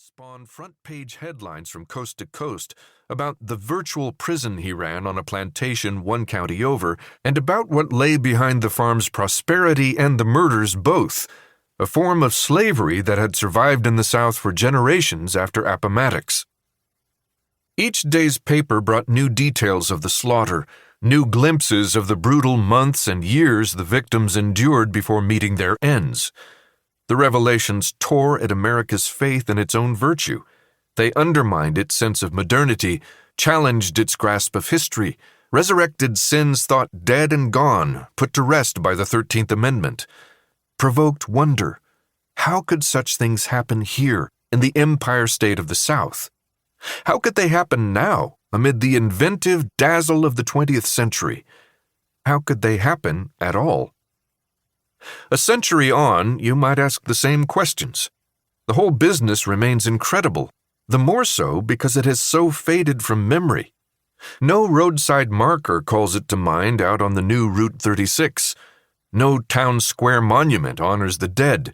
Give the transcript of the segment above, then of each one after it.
spawn front-page headlines from coast to coast about the virtual prison he ran on a plantation one county over, and about what lay behind the farm's prosperity and the murders both, a form of slavery that had survived in the South for generations after Appomattox. Each day's paper brought new details of the slaughter, new glimpses of the brutal months and years the victims endured before meeting their ends. The revelations tore at America's faith in its own virtue. They undermined its sense of modernity, challenged its grasp of history, resurrected sins thought dead and gone, put to rest by the 13th Amendment, provoked wonder. How could such things happen here, in the Empire State of the South? How could they happen now, amid the inventive dazzle of the 20th century? How could they happen at all? A century on, you might ask the same questions. The whole business remains incredible, the more so because it has so faded from memory. No roadside marker calls it to mind out on the new Route 36. No town square monument honors the dead.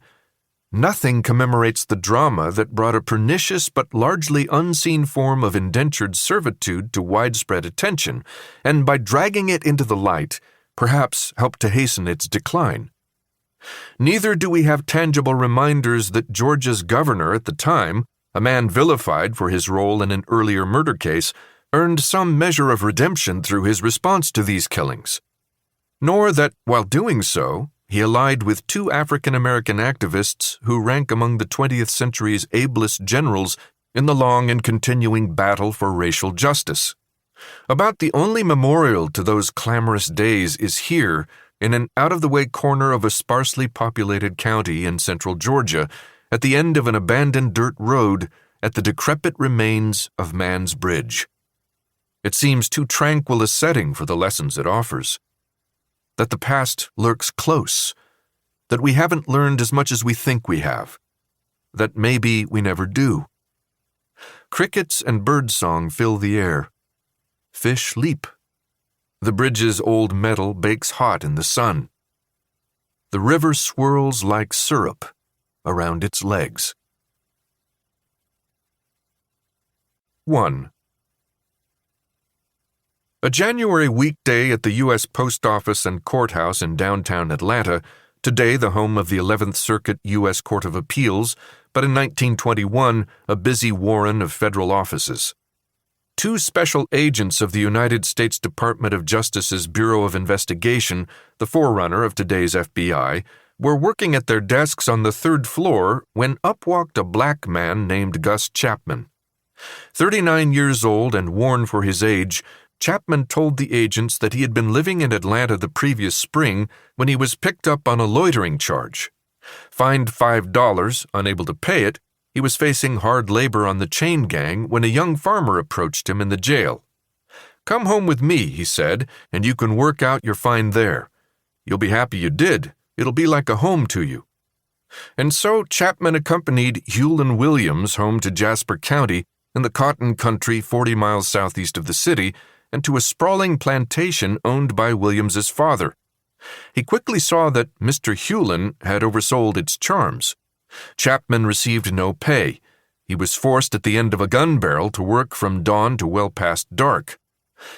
Nothing commemorates the drama that brought a pernicious but largely unseen form of indentured servitude to widespread attention, and by dragging it into the light, perhaps helped to hasten its decline. Neither do we have tangible reminders that Georgia's governor at the time, a man vilified for his role in an earlier murder case, earned some measure of redemption through his response to these killings. Nor that, while doing so, he allied with two African-American activists who rank among the 20th century's ablest generals in the long and continuing battle for racial justice. About the only memorial to those clamorous days is here, in an out-of-the-way corner of a sparsely populated county in central Georgia, at the end of an abandoned dirt road, at the decrepit remains of Man's Bridge. It seems too tranquil a setting for the lessons it offers. That the past lurks close, that we haven't learned as much as we think we have, that maybe we never do. Crickets and birdsong fill the air. Fish leap. The bridge's old metal bakes hot in the sun. The river swirls like syrup around its legs. 1. A January weekday at the U.S. Post Office and Courthouse in downtown Atlanta, today the home of the 11th Circuit U.S. Court of Appeals, but in 1921 a busy warren of federal offices. Two special agents of the United States Department of Justice's Bureau of Investigation, the forerunner of today's FBI, were working at their desks on the third floor when up walked a black man named Gus Chapman. 39 years old and worn for his age, Chapman told the agents that he had been living in Atlanta the previous spring when he was picked up on a loitering charge. Fined $5, unable to pay it, he was facing hard labor on the chain gang when a young farmer approached him in the jail. "Come home with me," he said, "and you can work out your fine there. You'll be happy you did. It'll be like a home to you." And so Chapman accompanied Hewlin Williams home to Jasper County in the cotton country 40 miles southeast of the city and to a sprawling plantation owned by Williams's father. He quickly saw that Mr. Hewlin had oversold its charms. Chapman received no pay. He was forced at the end of a gun barrel to work from dawn to well past dark.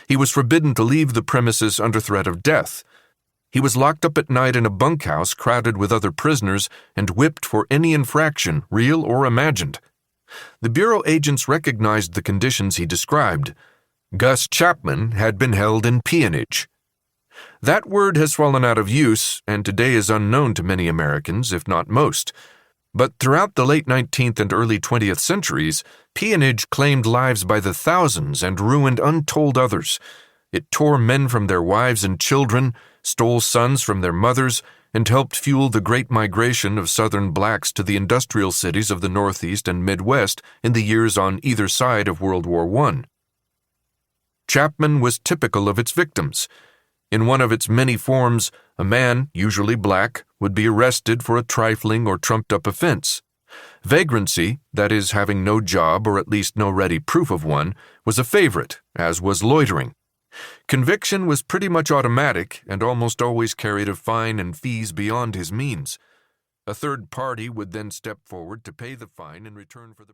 He was forbidden to leave the premises under threat of death. He was locked up at night in a bunkhouse crowded with other prisoners and whipped for any infraction, real or imagined. The Bureau agents recognized the conditions he described. Gus Chapman had been held in peonage. That word has fallen out of use and today is unknown to many Americans, if not most. But throughout the late 19th and early 20th centuries, peonage claimed lives by the thousands and ruined untold others. It tore men from their wives and children, stole sons from their mothers, and helped fuel the great migration of Southern blacks to the industrial cities of the Northeast and Midwest in the years on either side of World War I. Chapman was typical of its victims. In one of its many forms, a man, usually black, would be arrested for a trifling or trumped-up offense. Vagrancy, that is, having no job or at least no ready proof of one, was a favorite, as was loitering. Conviction was pretty much automatic and almost always carried a fine and fees beyond his means. A third party would then step forward to pay the fine in return for the